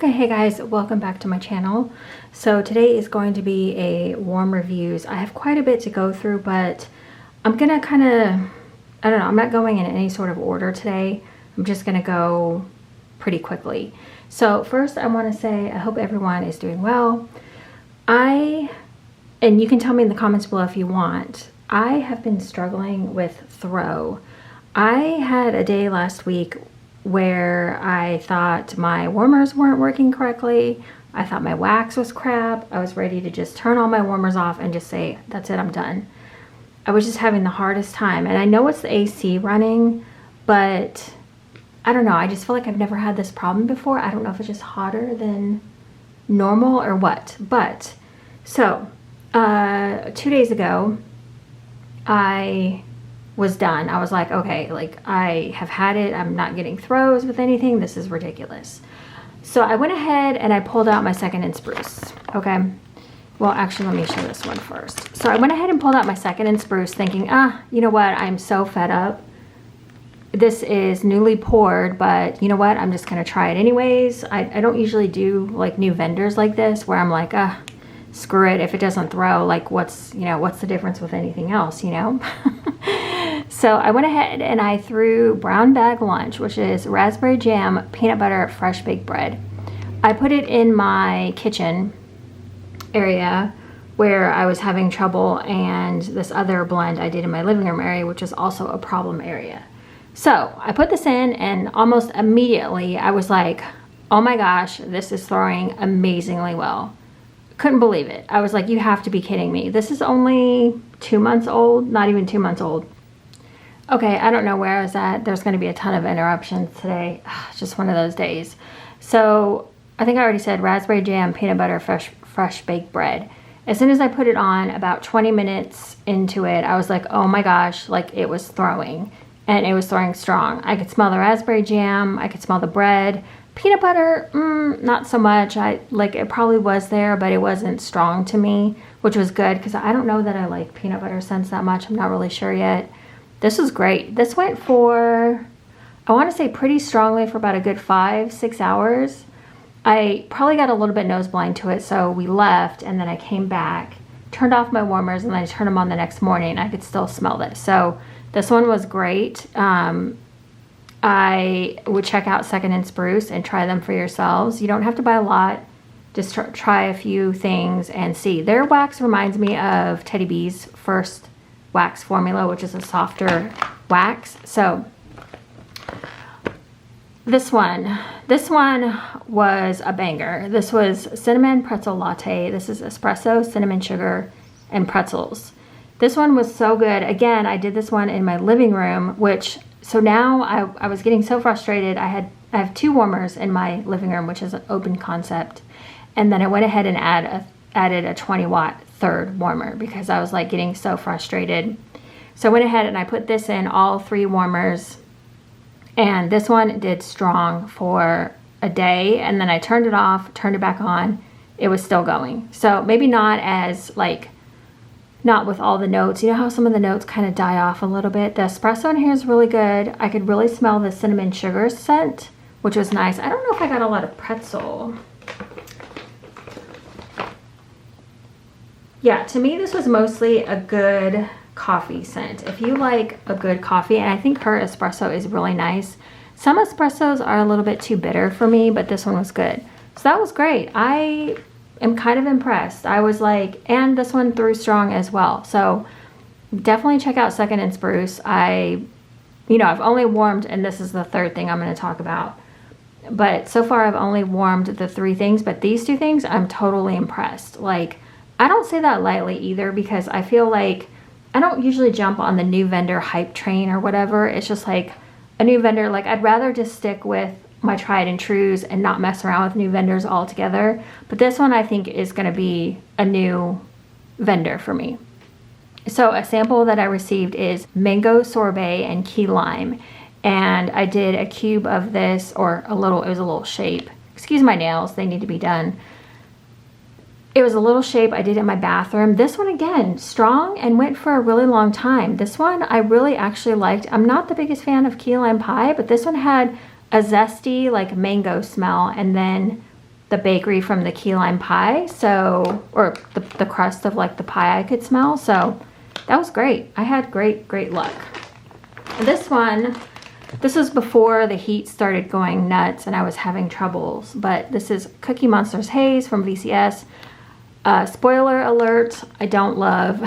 Okay, hey guys, welcome back to my channel. So today is going to be a warm reviews. I have quite a bit to go through, but I'm gonna kind of, I don't know, I'm not going in any sort of order today. I'm just gonna go pretty quickly. So first I want to say I hope everyone is doing well. And you can tell me in the comments below if you want, I have been struggling with throw. I had a day last week where I thought my warmers weren't working correctly. I thought my wax was crap. I was ready to just turn all my warmers off and just say, that's it, I'm done. I was just having the hardest time. And I know it's the AC running, but I don't know. I just feel like I've never had this problem before. I don't know if it's just hotter than normal or what. But, so, 2 days ago, I was done. I was like, okay, like I have had it. I'm not getting throws with anything. This is ridiculous. So I went ahead and I pulled out my second in Spruce. Okay. Well, actually, let me show this one first. So I went ahead and pulled out my second in Spruce thinking, you know what? I'm so fed up. This is newly poured, but you know what? I'm just going to try it anyways. I don't usually do like new vendors like this where I'm like, screw it. If it doesn't throw, like what's the difference with anything else, you know? So I went ahead and I threw brown bag lunch, which is raspberry jam, peanut butter, fresh baked bread. I put it in my kitchen area where I was having trouble, and this other blend I did in my living room area, which is also a problem area. So I put this in, and almost immediately I was like, oh my gosh, this is throwing amazingly well. Couldn't believe it. I was like, you have to be kidding me. This is only 2 months old, not even 2 months old. Okay, I don't know where I was at. There's going to be a ton of interruptions today. It's just one of those days. So I think I already said raspberry jam, peanut butter, fresh baked bread. As soon as I put it on, about 20 minutes into it, I was like, oh my gosh, like it was throwing. And it was throwing strong. I could smell the raspberry jam. I could smell the bread. Peanut butter, not so much. It probably was there, but it wasn't strong to me, which was good because I don't know that I like peanut butter scents that much. I'm not really sure yet. This was great. This went for, I want to say pretty strongly for about a good 5-6 hours. I probably got a little bit nose blind to it, so we left and then I came back, turned off my warmers, and then I turned them on the next morning. I could still smell this. So this one was great. I would check out Second and Spruce and try them for yourselves. You don't have to buy a lot. Just try a few things and see. Their wax reminds me of Teddy B's first wax formula, which is a softer wax. So this one was a banger. This was cinnamon pretzel latte. This is espresso, cinnamon sugar, and pretzels. This one was so good. Again, I did this one in my living room, which, so now I was getting so frustrated. I have 2 warmers in my living room, which is an open concept. And then I went ahead and added a 20-watt third warmer because I was like getting so frustrated. So I went ahead and I put this in all 3 warmers, and this one did strong for a day, and then I turned it off, turned it back on. It was still going. So maybe not as not with all the notes. You know how some of the notes kind of die off a little bit? The espresso in here is really good. I could really smell the cinnamon sugar scent, which was nice. I don't know if I got a lot of pretzel. Yeah, to me, this was mostly a good coffee scent. If you like a good coffee, and I think her espresso is really nice. Some espressos are a little bit too bitter for me, but this one was good. So that was great. I am kind of impressed. I was like, and this one threw strong as well. So definitely check out Second and Spruce. I've only warmed, and this is the third thing I'm going to talk about. But so far I've only warmed the 3 things, but these 2 things, I'm totally impressed. Like, I don't say that lightly either because I feel like I don't usually jump on the new vendor hype train or whatever. It's just like a new vendor. Like, I'd rather just stick with my tried and trues and not mess around with new vendors altogether. But this one I think is going to be a new vendor for me. So a sample that I received is mango sorbet and key lime. And I did a cube of this, or it was a little shape. Excuse my nails, they need to be done. It was a little shape I did in my bathroom. This one, again, strong and went for a really long time. This one I really actually liked. I'm not the biggest fan of key lime pie, but this one had a zesty like mango smell, and then the bakery from the key lime pie. So, or the crust of like the pie I could smell. So that was great. I had great luck. And this one, this was before the heat started going nuts and I was having troubles, but this is Cookie Monster's Haze from VCS. Spoiler alert, I don't love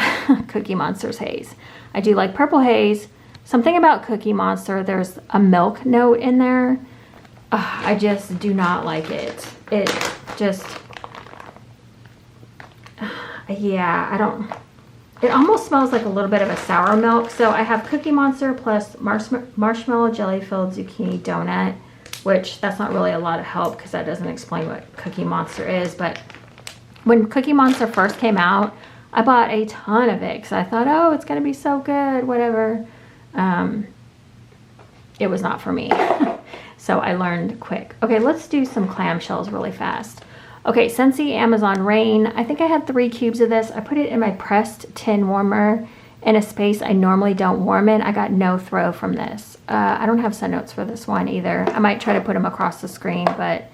Cookie Monster's Haze. I do like Purple Haze. Something about Cookie Monster, there's a milk note in there. I just do not like it. It just, yeah, I don't, it almost smells like a little bit of a sour milk. So I have Cookie Monster plus marshmallow jelly filled zucchini donut, which that's not really a lot of help because that doesn't explain what Cookie Monster is. But when Cookie Monster first came out, I bought a ton of it because I thought, oh, it's going to be so good, whatever. It was not for me. So I learned quick. Okay, let's do some clamshells really fast. Okay, Scentsy Amazon Rain. I think I had 3 cubes of this. I put it in my pressed tin warmer in a space I normally don't warm in. I got no throw from this. I don't have scent notes for this one either. I might try to put them across the screen, but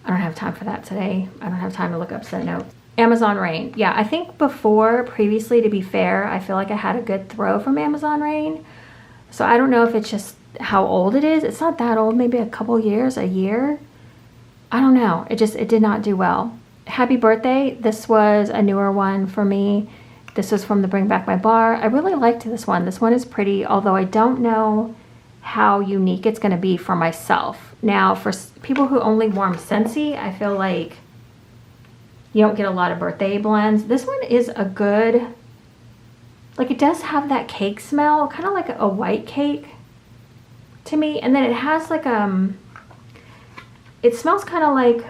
I don't have time for that today. I don't have time to look up scent notes. Amazon Rain. Yeah, I think previously, to be fair, I feel like I had a good throw from Amazon Rain. So I don't know if it's just how old it is. It's not that old, maybe a couple years, a year. I don't know. It did not do well. Happy Birthday. This was a newer one for me. This was from the Bring Back My Bar. I really liked this one. This one is pretty, although I don't know how unique it's going to be for myself. Now, for people who only warm Scentsy, I feel like you don't get a lot of birthday blends. This one is a good, like it does have that cake smell, kind of like a white cake to me. And then it has like, it smells kind of like,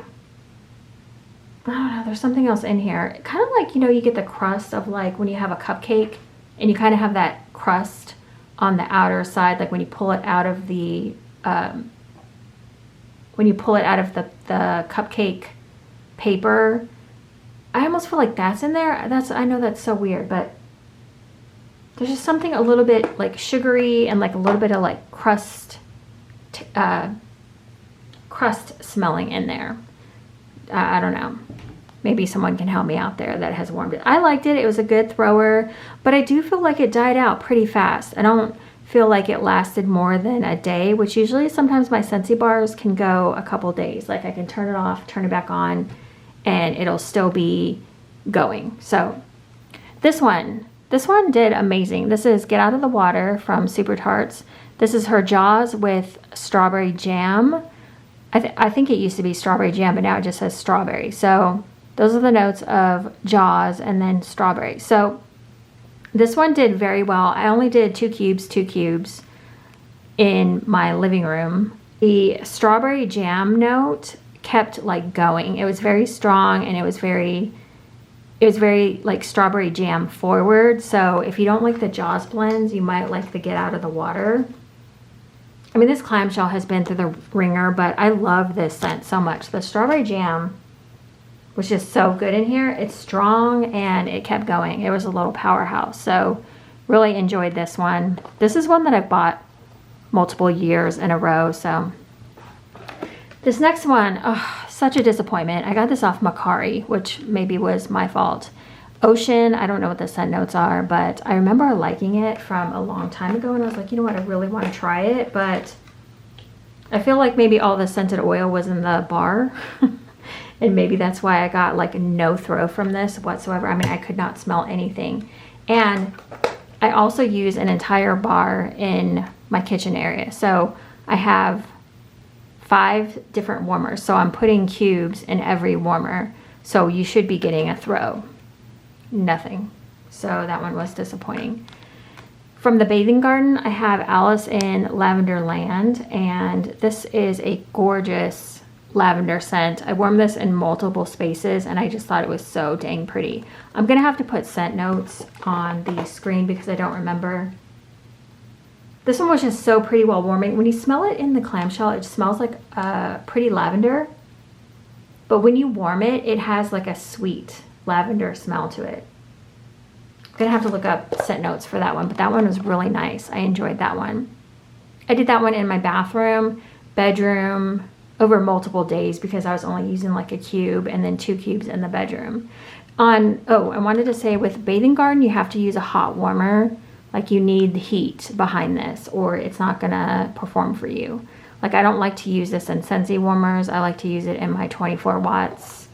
I don't know, there's something else in here. Kind of like, you know, you get the crust of like when you have a cupcake and you kind of have that crust on the outer side, like when you pull it out of the, the cupcake paper. I almost feel like that's in there. I know that's so weird, but there's just something a little bit like sugary and like a little bit of like crust smelling in there. I don't know. Maybe someone can help me out there that has warmed it. I liked it. It was a good thrower, but I do feel like it died out pretty fast. I don't feel like it lasted more than a day, which usually sometimes my Scentsy bars can go a couple days. Like I can turn it off, turn it back on, and it'll still be going. So this one did amazing. This is Get Out of the Water from Super Tarts. This is her Jaws with strawberry jam. I think it used to be strawberry jam, but now it just says strawberry. So those are the notes of Jaws and then strawberry. So this one did very well. I only did 2 cubes in my living room. The strawberry jam note kept like going. It was very strong and it was very like strawberry jam forward. So if you don't like the Jaws blends, you might like the Get Out of the Water. I mean, this clamshell has been through the ringer, but I love this scent so much. The strawberry jam was just so good in here. It's strong and it kept going. It was a little powerhouse. So really enjoyed this one. This is one that I've bought multiple years in a row. So this next one, oh, such a disappointment. I got this off Macari, which maybe was my fault. Ocean, I don't know what the scent notes are, but I remember liking it from a long time ago, and I was like, you know what, I really want to try it, but I feel like maybe all the scented oil was in the bar, and maybe that's why I got like no throw from this whatsoever. I mean, I could not smell anything. And I also use an entire bar in my kitchen area, so I have 5 different warmers, so I'm putting cubes in every warmer, so you should be getting a throw. Nothing. So that one was disappointing. From the Bathing Garden, I have Alice in Lavender Land, and this is a gorgeous lavender scent. I warmed this in multiple spaces and I just thought it was so dang pretty. I'm gonna have to put scent notes on the screen because I don't remember. This one was just so pretty while warming. When you smell it in the clamshell, it smells like pretty lavender, but when you warm it, it has like a sweet lavender smell to it. I'm gonna have to look up scent notes for that one, but that one was really nice. I enjoyed that one. I did that one in my bathroom, bedroom, over multiple days because I was only using like a cube and then 2 cubes in the bedroom. Oh, I wanted to say with Bathing Garden, you have to use a hot warmer. Like you need the heat behind this or it's not gonna perform for you. Like I don't like to use this in Scentsy warmers. I like to use it in my 24 watts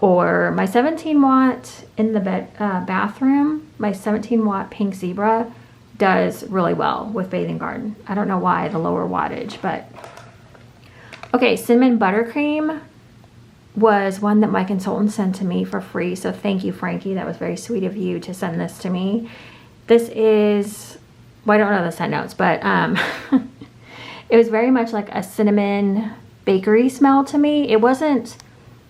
or my 17 watt in the bathroom. My 17 watt pink zebra does really well with Bathing Garden. I don't know why, the lower wattage, but. Okay, cinnamon buttercream was one that my consultant sent to me for free. So thank you, Frankie. That was very sweet of you to send this to me. This is, well, I don't know the scent notes, but it was very much like a cinnamon bakery smell to me. It wasn't,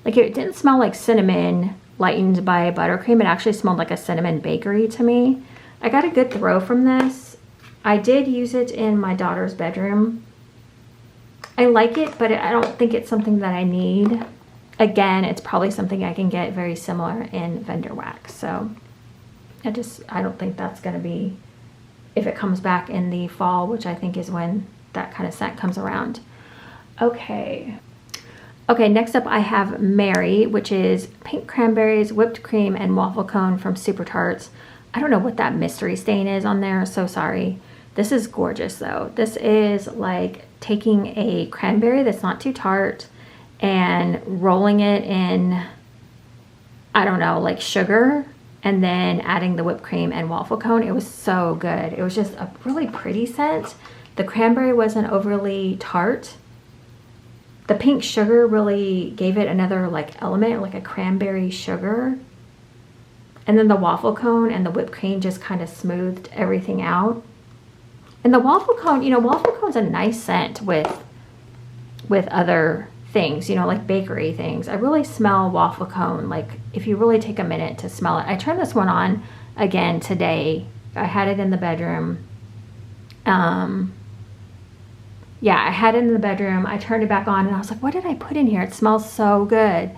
like it didn't smell like cinnamon lightened by buttercream. It actually smelled like a cinnamon bakery to me. I got a good throw from this. I did use it in my daughter's bedroom. I like it, but I don't think it's something that I need. Again, it's probably something I can get very similar in vendor wax. So I don't think that's going to be, if it comes back in the fall, which I think is when that kind of scent comes around. Okay, next up I have Mary, which is pink cranberries, whipped cream, and waffle cone from Super Tarts. I don't know what that mystery stain is on there, so sorry. This is gorgeous though. This is like taking a cranberry that's not too tart and rolling it in, I don't know, like sugar, and then adding the whipped cream and waffle cone. It was so good. It was just a really pretty scent. The cranberry wasn't overly tart. The pink sugar really gave it another like element, like a cranberry sugar. And then the waffle cone and the whipped cream just kind of smoothed everything out. And the waffle cone, you know, waffle cone's a nice scent with other things, you know, like bakery things. I really smell waffle cone, like if you really take a minute to smell it. I turned this one on again today. I had it in the bedroom. Yeah, I had it in the bedroom. I turned it back on and I was like, what did I put in here? It smells so good.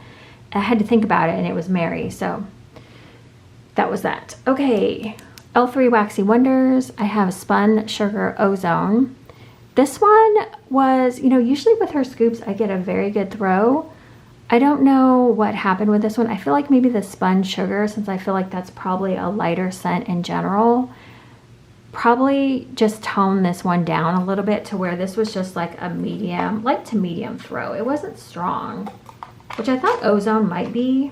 I had to think about it and it was Mary. So that was that. Okay. L3 Waxy Wonders. I have Spun Sugar Ozone. This one was, you know, usually with her scoops, I get a very good throw. I don't know what happened with this one. I feel like maybe the Spun Sugar, since I feel like that's probably a lighter scent in general, probably just tone this one down a little bit to where this was just like a medium, light to medium throw. It wasn't strong, which I thought Ozone might be.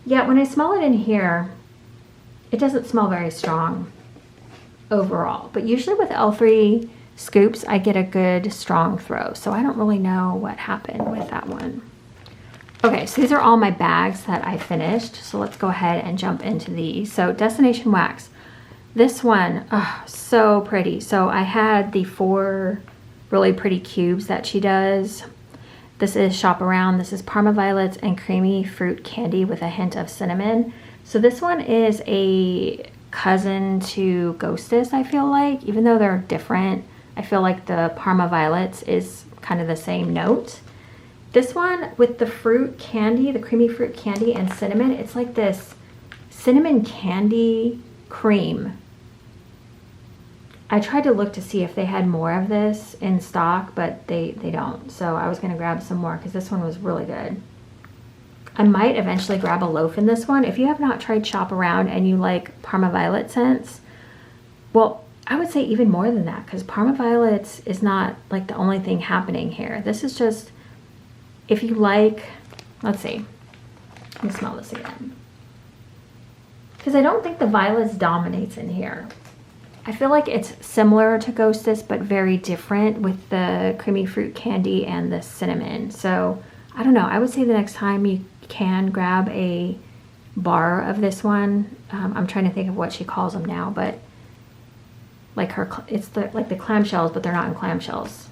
Yeah, when I smell it in here, it doesn't smell very strong overall, but usually with L3 scoops, I get a good strong throw. So I don't really know what happened with that one. Okay, so these are all my bags that I finished. So let's go ahead and jump into these. So Destination Wax. This one, oh, so pretty. So I had the 4 really pretty cubes that she does. This is Shop Around. This is Parma Violets and Creamy Fruit Candy with a hint of cinnamon. So this one is a cousin to Ghostess, I feel like. Even though they're different, I feel like the Parma Violets is kind of the same note. This one with the fruit candy, the creamy fruit candy and cinnamon, it's like this cinnamon candy cream. I tried to look to see if they had more of this in stock, but they don't. So I was going to grab some more because this one was really good. I might eventually grab a loaf in this one. If you have not tried Shop Around and you like Parma Violet scents, well, I would say even more than that, because Parma Violets is not like the only thing happening here. This is just, if you like, let's see, let me smell this again. Because I don't think the violets dominates in here. I feel like it's similar to Ghostess, but very different with the creamy fruit candy and the cinnamon. So I don't know. I would say the next time you can grab a bar of this one. I'm trying to think of what she calls them now, but like it's like the clamshells, but they're not in clamshells.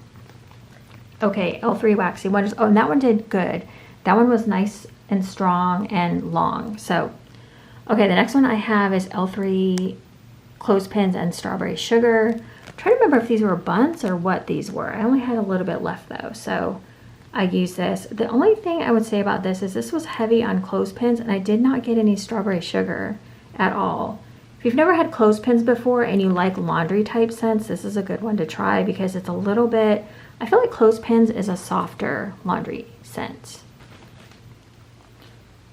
Okay, L3 Waxy Wonders. Oh, and that one did good. That one was nice and strong and long. So, okay, the next one I have is L3 Clothespins and Strawberry Sugar. I'm trying to remember if these were buns or what these were. I only had a little bit left though, so I used this. The only thing I would say about this is this was heavy on clothespins and I did not get any strawberry sugar at all. If you've never had clothespins before and you like laundry type scents, this is a good one to try because it's a little bit, I feel like clothespins is a softer laundry scent.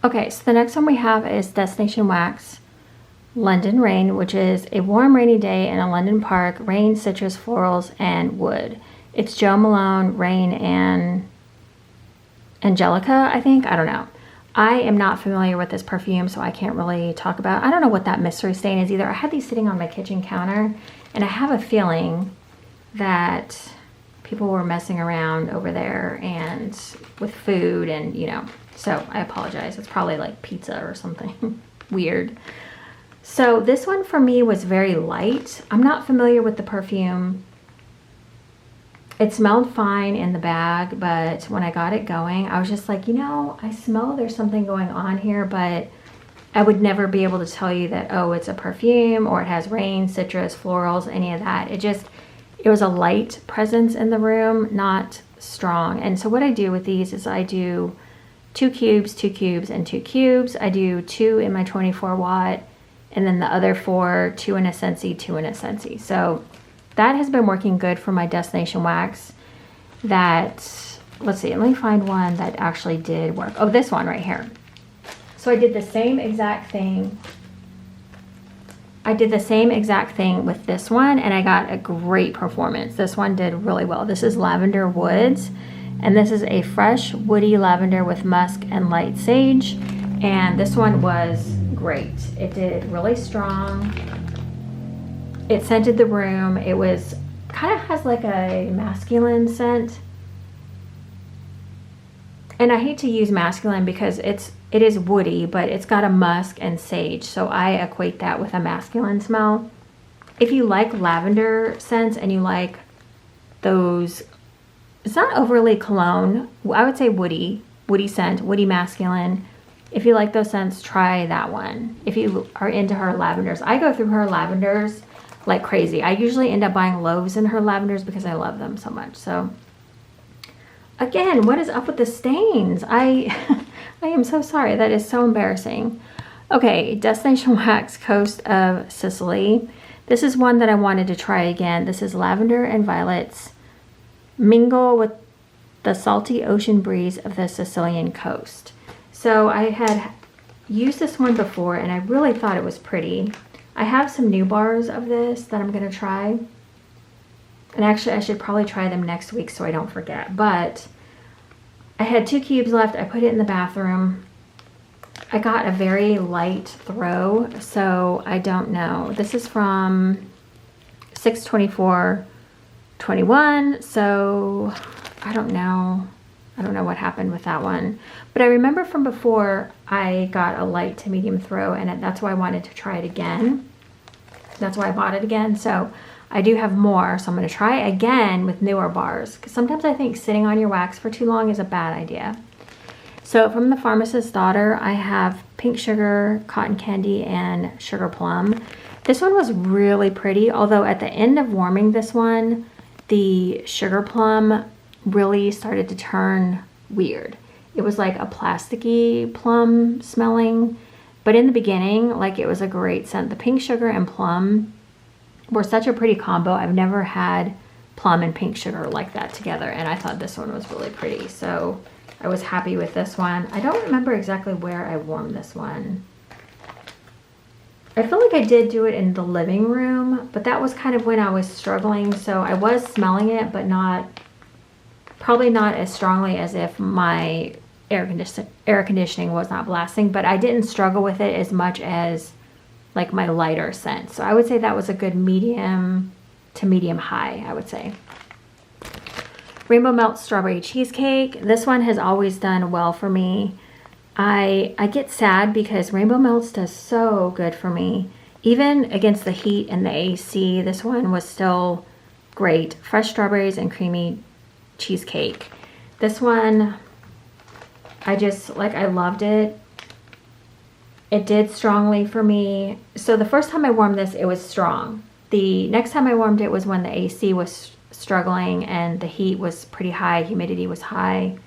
Okay, so the next one we have is Destination Wax London Rain, which is a warm rainy day in a London park, rain, citrus, florals, and wood. It's Jo Malone, Rain, and Angelica, I think. I don't know. I am not familiar with this perfume, so I can't really talk about it. I don't know what that mystery stain is either. I had these sitting on my kitchen counter, and I have a feeling that people were messing around over there and with food and, you know, so I apologize. It's probably like pizza or something weird. So this one for me was very light. I'm not familiar with the perfume. It smelled fine in the bag, but when I got it going, I was just like, you know, I smell there's something going on here, but I would never be able to tell you that, oh, it's a perfume or it has rain, citrus, florals, any of that. It was a light presence in the room, not strong. And so what I do with these is I do 2 cubes, 2 cubes, and 2 cubes. I do 2 in my 24 watt, and then the other 4, 2 in a Scentsy, 2 in a Scentsy. So that has been working good for my Destination Wax. That, let's see, let me find one that actually did work. Oh, this one right here. So I did the same exact thing. I did the same exact thing with this one, and I got a great performance. This one did really well. This is Lavender Woods, and this is a fresh woody lavender with musk and light sage, and this one was great. It did really strong. It scented the room. It was kind of has like a masculine scent, and I hate to use masculine because it is woody, but it's got a musk and sage, so I equate that with a masculine smell. If you like lavender scents and you like those, it's not overly cologne, I would say woody scent, woody masculine. If you like those scents, try that one. If you are into her lavenders, I go through her lavenders like crazy. I usually end up buying loaves in her lavenders because I love them so much. So again, what is up with the stains? I am so sorry. That is so embarrassing. Okay, Destination Wax Coast of Sicily. This is one that I wanted to try again. This is Lavender and Violets mingle with the salty ocean breeze of the Sicilian coast. So I had used this one before and I really thought it was pretty. I have some new bars of this that I'm going to try. And actually I should probably try them next week so I don't forget. But I had 2 cubes left. I put it in the bathroom. I got a very light throw, so I don't know. This is from 6/24/21, so I don't know. I don't know what happened with that one. But I remember from before I got a light to medium throw, and that's why I wanted to try it again. That's why I bought it again. So I do have more, so I'm going to try again with newer bars. Because sometimes I think sitting on your wax for too long is a bad idea. So from the Pharmacist's Daughter, I have Pink Sugar, Cotton Candy, and Sugar Plum. This one was really pretty, although at the end of warming this one, the Sugar Plum really started to turn weird. It was like a plasticky plum smelling, but in the beginning, like it was a great scent. The Pink Sugar and Plum were such a pretty combo. I've never had plum and pink sugar like that together, and I thought this one was really pretty. So I was happy with this one. I don't remember exactly where I warmed this one. I feel like I did do it in the living room, but that was kind of when I was struggling. So I was smelling it, but probably not as strongly as if my air conditioning was not blasting, but I didn't struggle with it as much as like my lighter scent. So I would say that was a good medium to medium high, I would say. Rainbow Melts Strawberry Cheesecake. This one has always done well for me. I get sad because Rainbow Melts does so good for me. Even against the heat and the AC, this one was still great. Fresh strawberries and creamy cheesecake. This one, I loved it. It did strongly for me. So the first time I warmed this, it was strong. The next time I warmed it was when the AC was struggling and the heat was pretty high, humidity was high.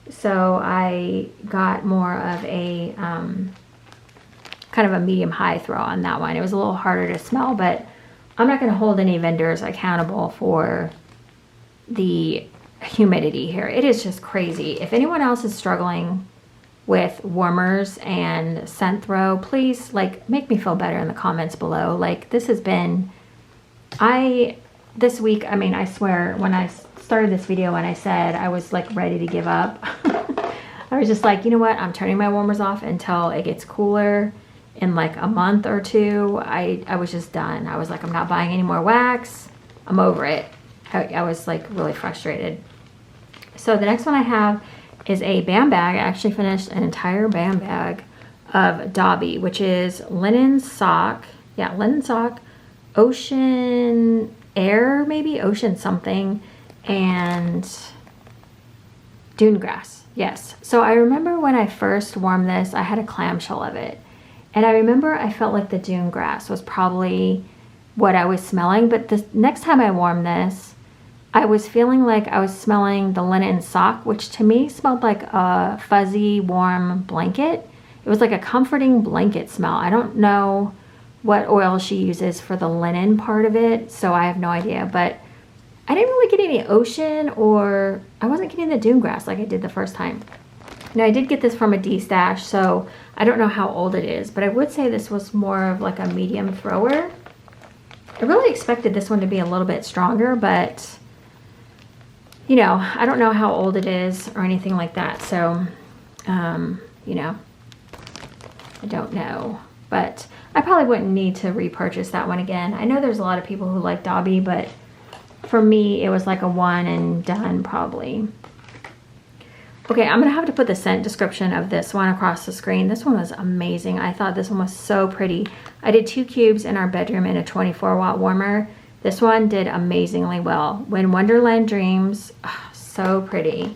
So I got more of a kind of a medium high throw on that one. It was a little harder to smell, but I'm not going to hold any vendors accountable for the humidity here. It is just crazy. If anyone else is struggling with warmers and scent throw, please like make me feel better in the comments below. Like this has been, this week, I mean, I swear when I started this video and I said I was like ready to give up, I was just like, you know what, I'm turning my warmers off until it gets cooler. In like a month or two, I was just done. I was like, I'm not buying any more wax. I'm over it. I was like really frustrated. So the next one I have is a BAM bag. I actually finished an entire BAM bag of Dobby, which is linen sock. Yeah, linen sock, ocean air, maybe ocean something, and dune grass. Yes. So I remember when I first warmed this, I had a clamshell of it. And I remember I felt like the dune grass was probably what I was smelling. But the next time I warmed this, I was feeling like I was smelling the linen sock, which to me smelled like a fuzzy, warm blanket. It was like a comforting blanket smell. I don't know what oil she uses for the linen part of it, so I have no idea. But I didn't really get any ocean, or I wasn't getting the dune grass like I did the first time. Now I did get this from a D-stash, so I don't know how old it is, but I would say this was more of like a medium thrower. I really expected this one to be a little bit stronger, but you know, I don't know how old it is or anything like that. So, you know, I don't know, but I probably wouldn't need to repurchase that one again. I know there's a lot of people who like Dobby, but for me, it was like a one and done probably. Okay, I'm gonna have to put the scent description of this one across the screen. This one was amazing. I thought this one was so pretty. I did 2 cubes in our bedroom in a 24-watt warmer. This one did amazingly well. When Wonderland Dreams, oh, so pretty.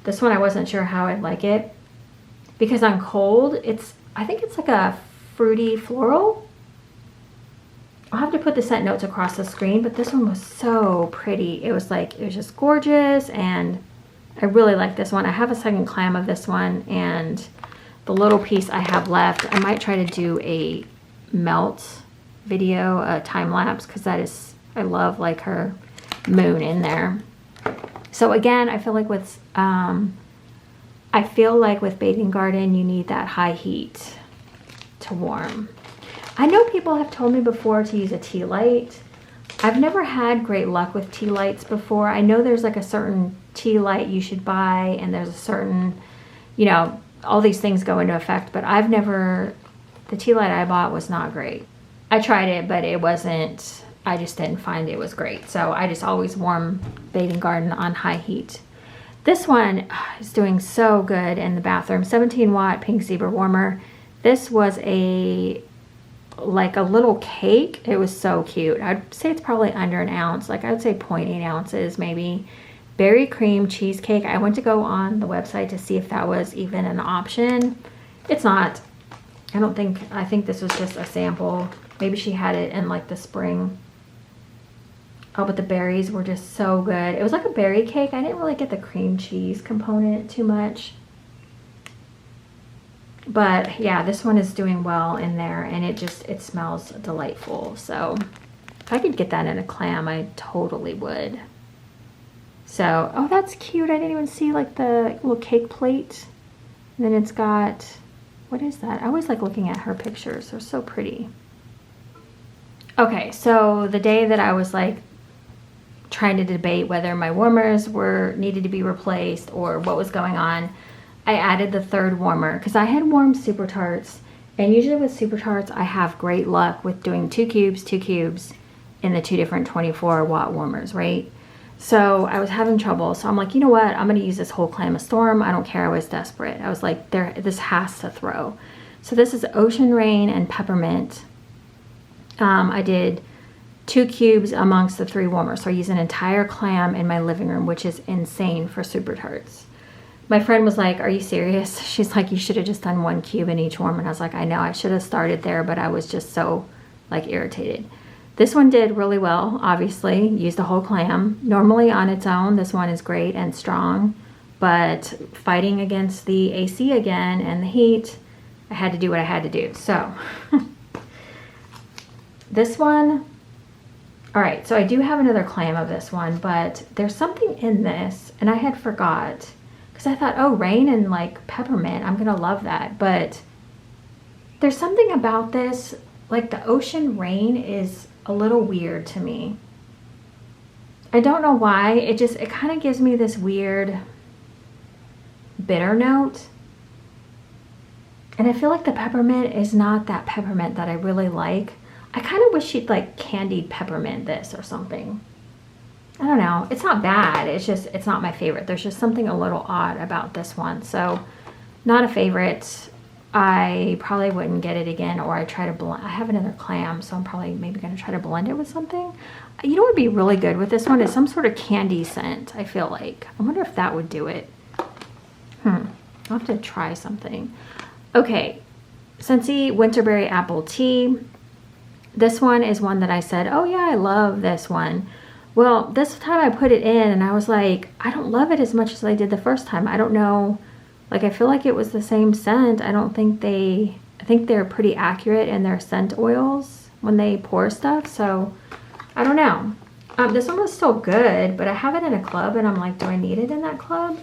This one I wasn't sure how I'd like it because on cold, I think it's like a fruity floral. I'll have to put the scent notes across the screen, but this one was so pretty. It was just gorgeous, and I really like this one. I have a second clam of this one, and the little piece I have left, I might try to do a melt video, a time lapse, because I love like her moon in there. So again, I feel like with Bathing Garden, you need that high heat to warm. I know people have told me before to use a tea light. I've never had great luck with tea lights before. I know there's like a certain tea light you should buy, and there's a certain, you know, all these things go into effect, but the tea light I bought was not great. I tried it, but I just didn't find it was great. So I just always warm Bathing Garden on high heat. This one is doing so good in the bathroom. 17-watt pink zebra warmer. This was like a little cake. It was so cute. I'd say it's probably under an ounce. Like I would say 0.8 ounces maybe. Berry cream cheesecake. I went to go on the website to see if that was even an option. It's not. I think this was just a sample. Maybe she had it in like the spring. Oh, but the berries were just so good. It was like a berry cake. I didn't really get the cream cheese component too much. But yeah, this one is doing well in there, and it smells delightful. So if I could get that in a clam, I totally would. So, oh, that's cute. I didn't even see like the little cake plate. And then it's got, what is that? I always like looking at her pictures. They're so pretty. Okay, so the day that I was like trying to debate whether my warmers needed to be replaced or what was going on, I added the third warmer because I had warmed Super Tarts, and usually with Super Tarts I have great luck with doing 2 cubes in the 2 different 24-watt warmers, right? So I was having trouble, so I'm like, you know what, I'm gonna use this whole clam of storm. I don't care. I was desperate. I was like, this has to throw. So this is Ocean Rain and Peppermint. I did 2 cubes amongst the 3 warmers, so I used an entire clam in my living room, which is insane for Super Tarts. My friend was like, are you serious? She's like, you should have just done 1 cube in each warmer. And I was like, I know, I should have started there, but I was just so like irritated. This one did really well, obviously. Used a whole clam. Normally on its own, this one is great and strong, but fighting against the AC again and the heat, I had to do what I had to do. So this one, All right, so I do have another clam of this one, but there's something in this, and I had forgot, because I thought, oh, rain and like peppermint, I'm gonna love that. But there's something about this, like the ocean rain is a little weird to me. I don't know why, it kind of gives me this weird bitter note. And I feel like the peppermint is not that peppermint that I really like. I kind of wish she'd like candied peppermint this or something. I don't know. It's not bad. It's not my favorite. There's just something a little odd about this one. So not a favorite. I probably wouldn't get it again, or I try to blend. I have another clam, so I'm probably maybe going to try to blend it with something. You know what would be really good with this one is some sort of candy scent, I feel like. I wonder if that would do it. I'll have to try something. Okay, Scentsy Winterberry Apple Tea. This one is one that I said, oh yeah, I love this one. Well, this time I put it in and I was like, I don't love it as much as I did the first time. I don't know, like I feel like it was the same scent. I think they're pretty accurate in their scent oils when they pour stuff. So I don't know. This one was still good, but I have it in a club and I'm like, do I need it in that club?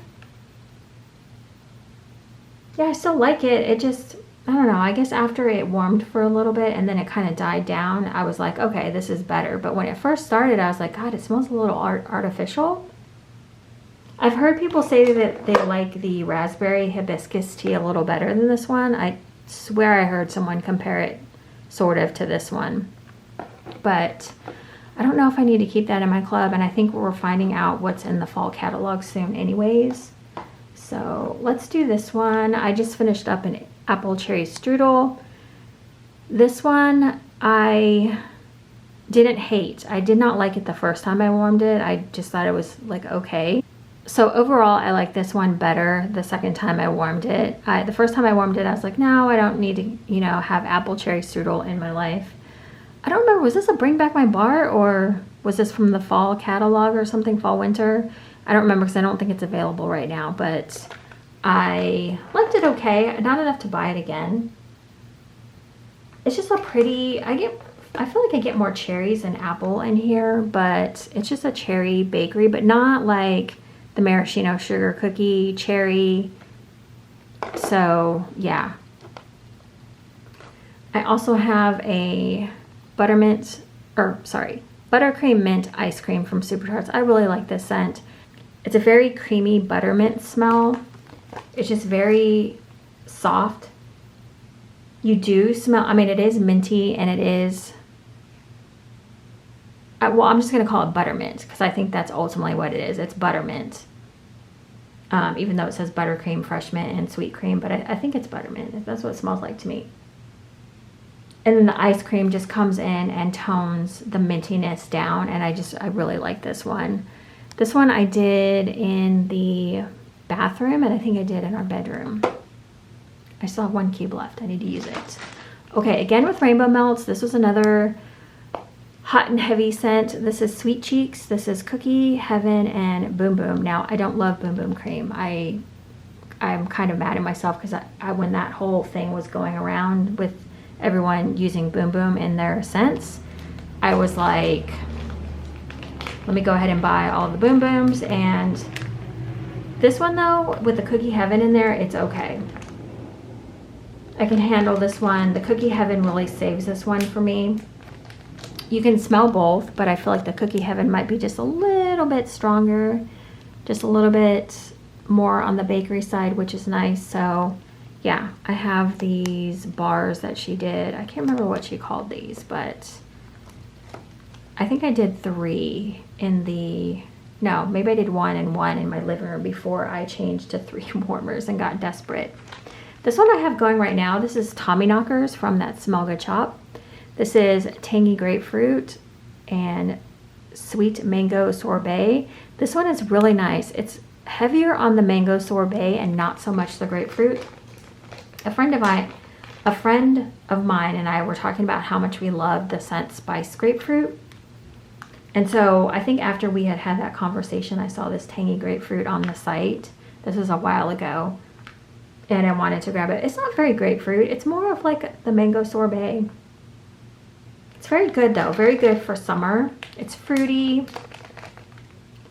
Yeah, I still like it. It just, I don't know. I guess after it warmed for a little bit and then it kind of died down, I was like, okay, this is better. But when it first started, I was like, God, it smells a little artificial. I've heard people say that they like the raspberry hibiscus tea a little better than this one. I swear I heard someone compare it sort of to this one. But I don't know if I need to keep that in my club. And I think we're finding out what's in the fall catalog soon anyways. So let's do this one. I just finished up an apple cherry strudel. This one I didn't hate. I did not like it the first time I warmed it. I just thought it was like okay. So overall I like this one better the second time I warmed it. The first time I warmed it I was like, no, I don't need to, you know, have apple cherry strudel in my life. I don't remember, was this a Bring Back My Bar or was this from the fall catalog or something, fall winter? I don't remember because I don't think it's available right now, but I liked it okay. Not enough to buy it again. It's just a pretty, I feel like I get more cherries and apple in here, but it's just a cherry bakery, but not like the maraschino sugar cookie cherry. So yeah. I also have a buttercream mint ice cream from Super Tarts. I really like this scent. It's a very creamy buttermint smell. It's just very soft. You do smell, I mean, it is minty and it is, well, I'm just going to call it buttermint because I think that's ultimately what it is. It's buttermint. Even though it says buttercream, fresh mint, and sweet cream, but I think it's buttermint. That's what it smells like to me. And then the ice cream just comes in and tones the mintiness down, and I really like this one. This one I did in the bathroom, and I think I did in our bedroom. I still have one cube left. I need to use it. Okay, again with Rainbow Melts. This was another hot and heavy scent. This is Sweet Cheeks. This is Cookie Heaven and Boom Boom. Now, I don't love Boom Boom cream. I'm kind of mad at myself because when that whole thing was going around with everyone using Boom Boom in their scents, I was like, let me go ahead and buy all the Boom Booms. And this one though, with the Cookie Heaven in there, it's okay. I can handle this one. The Cookie Heaven really saves this one for me. You can smell both, but I feel like the Cookie Heaven might be just a little bit stronger, just a little bit more on the bakery side, which is nice. So yeah, I have these bars that she did. I can't remember what she called these, but I think I did 3 in the, no, maybe I did 1 and 1 in my living room before I changed to 3 warmers and got desperate. This one I have going right now, this is Tommyknockers from that Smell Good shop. This is Tangy Grapefruit and Sweet Mango Sorbet. This one is really nice. It's heavier on the mango sorbet and not so much the grapefruit. A friend of mine and I were talking about how much we love the scent Spice Grapefruit. And so I think after we had had that conversation, I saw this Tangy Grapefruit on the site. This was a while ago. And I wanted to grab it. It's not very grapefruit. It's more of like the mango sorbet. It's very good though, very good for summer. It's fruity.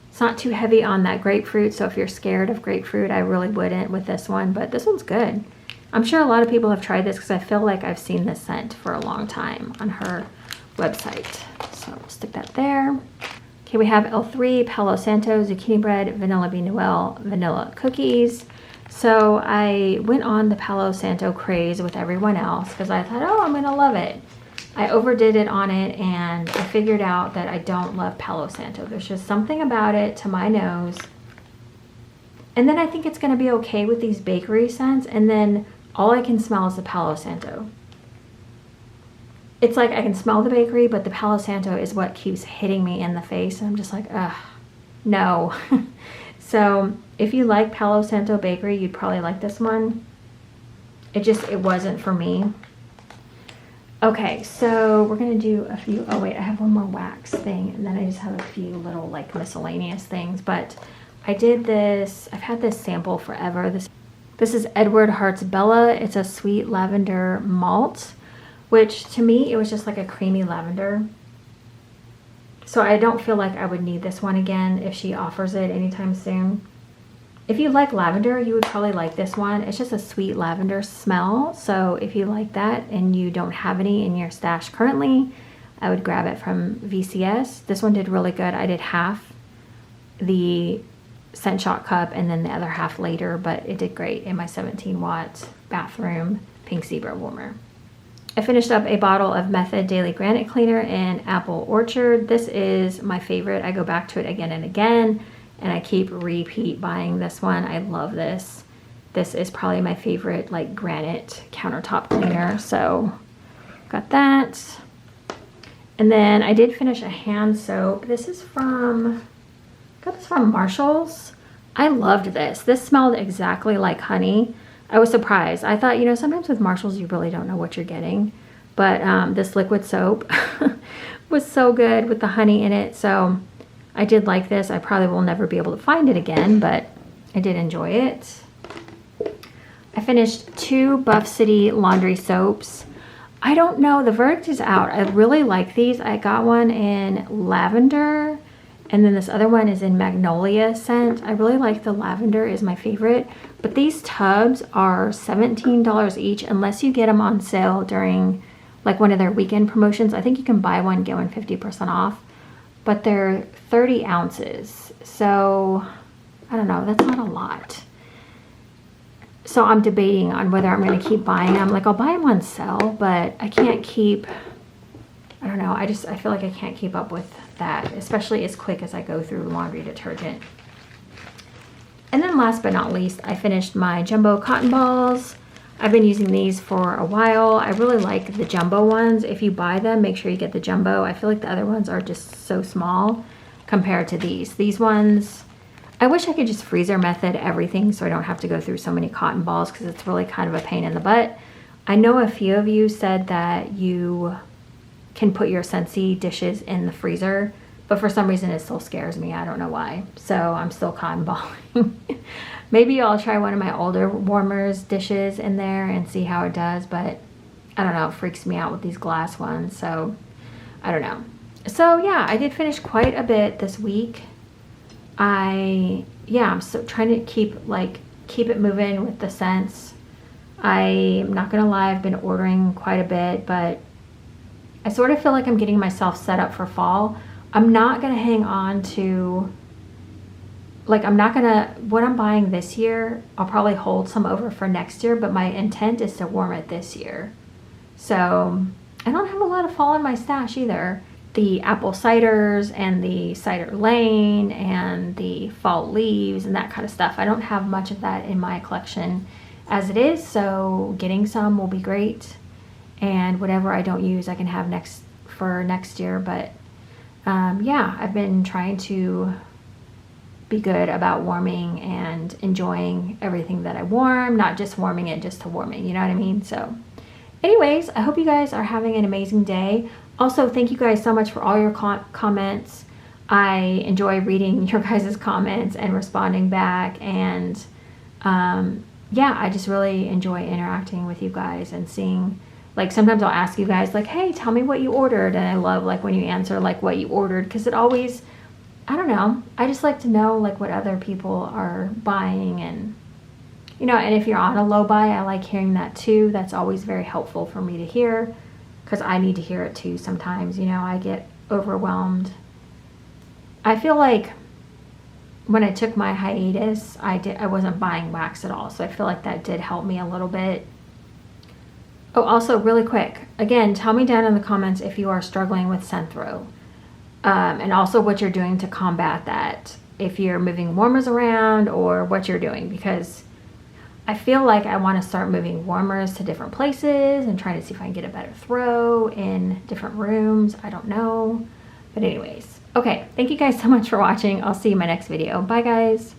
It's not too heavy on that grapefruit, so if you're scared of grapefruit, I really wouldn't with this one, but this one's good. I'm sure a lot of people have tried this because I feel like I've seen this scent for a long time on her website. So we'll stick that there. Okay, we have L3, Palo Santo, zucchini bread, vanilla bean noel, vanilla cookies. So I went on the Palo Santo craze with everyone else because I thought, oh, I'm gonna love it. I overdid it on it and I figured out that I don't love Palo Santo. There's just something about it to my nose. And then I think it's gonna be okay with these bakery scents, and then all I can smell is the Palo Santo. It's like I can smell the bakery, but the Palo Santo is what keeps hitting me in the face. And I'm just like, ugh, no. So if you like Palo Santo bakery, you'd probably like this one. It wasn't for me. Okay, so we're gonna do a few, oh wait, I have one more wax thing, and then I just have a few little like miscellaneous things, but I did this, I've had this sample forever. This is Edward Heart's Bella. It's a sweet lavender malt, which to me, it was just like a creamy lavender. So I don't feel like I would need this one again if she offers it anytime soon. If you like lavender, you would probably like this one. It's just a sweet lavender smell. So if you like that and you don't have any in your stash currently, I would grab it from VCS. This one did really good. I did half the Scent Shot cup and then the other half later, but it did great in my 17-watt bathroom pink zebra warmer. I finished up a bottle of Method Daily Granite Cleaner in Apple Orchard. This is my favorite. I go back to it again and again, and I keep repeat buying this one. I love this. This is probably my favorite like granite countertop cleaner. So got that. And then I did finish a hand soap. This is from, got this from Marshall's. I loved this. This smelled exactly like honey. I was surprised. I thought, you know, sometimes with Marshalls, you really don't know what you're getting. But this liquid soap was so good with the honey in it. So I did like this. I probably will never be able to find it again, but I did enjoy it. I finished 2 Buff City laundry soaps. I don't know. The verdict is out. I really like these. I got one in lavender, and then this other one is in magnolia scent. I really like the lavender, is my favorite. But these tubs are $17 each unless you get them on sale during like one of their weekend promotions. I think you can buy one, get one 50% off. But they're 30 ounces. So I don't know, that's not a lot. So I'm debating on whether I'm going to keep buying them. Like I'll buy them on sale, but I can't keep, I don't know. I feel like I can't keep up with that, especially as quick as I go through laundry detergent. And then last but not least, I finished my jumbo cotton balls. I've been using these for a while. I really like the jumbo ones. If you buy them, make sure you get the jumbo. I feel like the other ones are just so small compared to these. These ones, I wish I could just freezer method everything so I don't have to go through so many cotton balls because it's really kind of a pain in the butt. I know a few of you said that you can put your Scentsy dishes in the freezer, but for some reason it still scares me. I don't know why. So I'm still cotton balling. Maybe I'll try one of my older warmers dishes in there and see how it does, but I don't know, it freaks me out with these glass ones, so I don't know. So yeah, I did finish quite a bit this week. I'm so trying to keep it moving with the scents. I'm not gonna lie, I've been ordering quite a bit, but I sort of feel like I'm getting myself set up for fall. I'm not gonna hang on to, like what I'm buying this year, I'll probably hold some over for next year, but my intent is to warm it this year. So I don't have a lot of fall in my stash either. The apple ciders and the cider lane and the fall leaves and that kind of stuff. I don't have much of that in my collection as it is, so getting some will be great. And whatever I don't use, I can have for next year. But yeah, I've been trying to be good about warming and enjoying everything that I warm, not just warming it just to warm it, you know what I mean? So anyways, I hope you guys are having an amazing day. Also, thank you guys so much for all your comments. I enjoy reading your guys' comments and responding back, and yeah, I just really enjoy interacting with you guys and seeing Like sometimes I'll ask you guys like, hey, tell me what you ordered. And I love like when you answer like what you ordered, because it always, I don't know, I just like to know like what other people are buying. And you know, and if you're on a low buy, I like hearing that too. That's always very helpful for me to hear, because I need to hear it too sometimes. You know, I get overwhelmed. I feel like when I took my hiatus, I wasn't buying wax at all. So I feel like that did help me a little bit. Oh, also really quick, again, tell me down in the comments if you are struggling with scent throw. And also what you're doing to combat that. If you're moving warmers around or what you're doing, because I feel like I want to start moving warmers to different places and trying to see if I can get a better throw in different rooms. I don't know. But anyways, okay, thank you guys so much for watching. I'll see you in my next video. Bye guys.